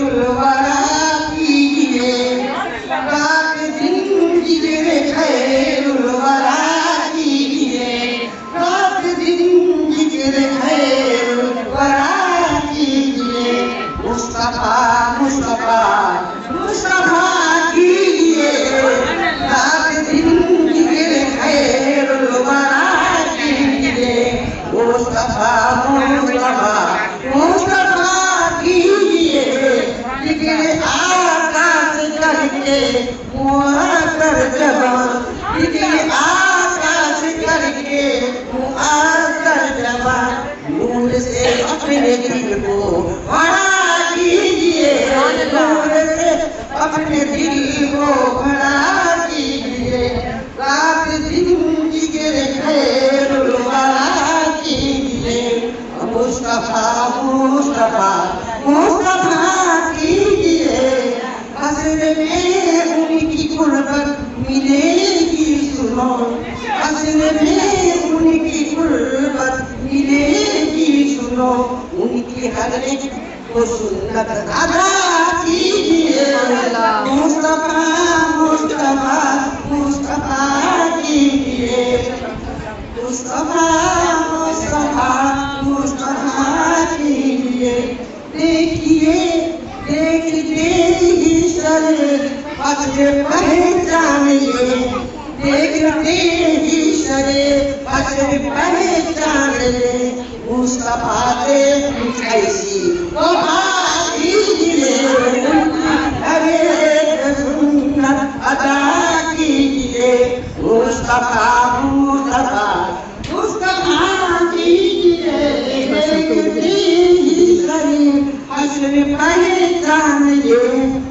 الورا کیجئے رات دن ذکر خیر الورا کیجئے رات دن ذکر خیر الورا کیجئے مصطفیٰ مصطفیٰ مصطفیٰ کیجئے رات دن ذکر خیر الورا کیجئے مصطفیٰ مصطفیٰ مصطفیٰ کیجئے ذکر آقا سے کر کے معطر جوان ذکر آقا سے کر کے معطر جوان نور سے اپنے دل کو بڑا کیجئے نور سے اپنے دل کو بڑا کیجئے رات دن ذکر خیر الورا کیجئے مصطفیٰ مصطفیٰ مصطفیٰ کیجئے حسن میں ان کی قربت ملے گی سنو حسن میں ان کی قربت ملے گی سنو ان کی حضرت کو سنت ادا کیجئے مصطفیٰ مصطفیٰ مصطفیٰ کیجئے مصطفیٰ مصطفیٰ مصطفیٰ کیجئے دیکھیے دیکھتے ہی سر حسن پہچانیے دیکھتے ہی سر حسن پہچان لے مصطفیٰ سے کچھ ایسی وفا کیجئے ہر ایک سنت ادا کیجئے مصطفیٰ مصطفیٰ مصطفیٰ کیجئے دیکھتے ہی سر حسن پہچانیے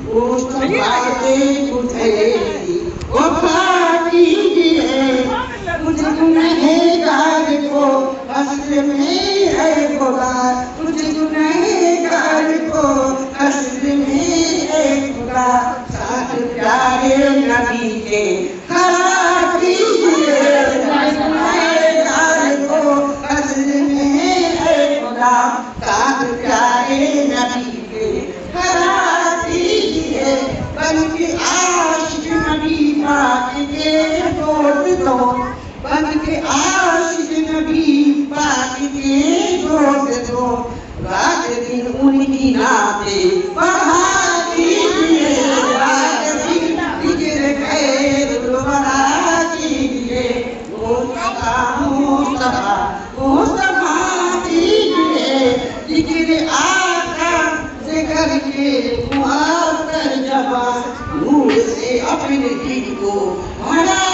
مصطفیٰ سے کچھ ایسی وفا کیجئے مجھ گنہگار کو حشر میں ہے خدا مجھ گنہگار کو حشر میں ہے خدا ساتھ پیارے نبی کے کھڑا کیجئے گنہگار کو حشر میں ہے خدا ساتھ پیارے نبی کے کھڑا کیجئے بن کے عاشق نبی پاک کے دوستوں بن کے عاشق نبی پاک کے دوستوں رات دن ان کی نعتیں پڑھا کیجئے رات دن ذکر خیر الورا کیجئے مصطفیٰ مصطفیٰ مصطفیٰ کیجئے ذکر آقا سے کر کے معطر جوان نور سے اپنے دل کو بڑا